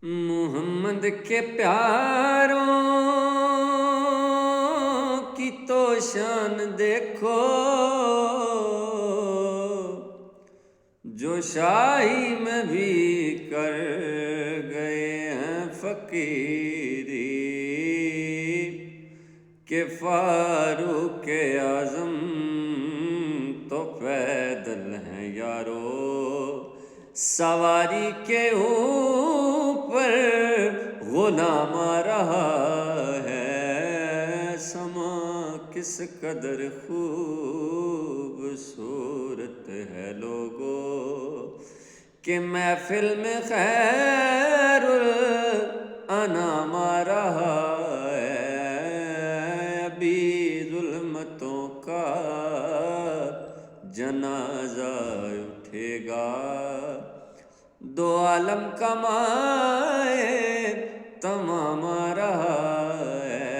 محمد کے پیاروں کی تو شان دیکھو، جو شاہی میں بھی کر گئے ہیں فقیری، کہ فاروق اعظم تو پیدل ہیں یارو، سواری کے اوپر غلام آ رہا ہے، سما کس قدر خوبصورت ہے لوگو، کہ محفل میں خیر الانام آ رہا ہے، ابھی ظلمتوں کا جنازہ اٹھے گا، دو عالم کا مائے تمام آ رہا ہے۔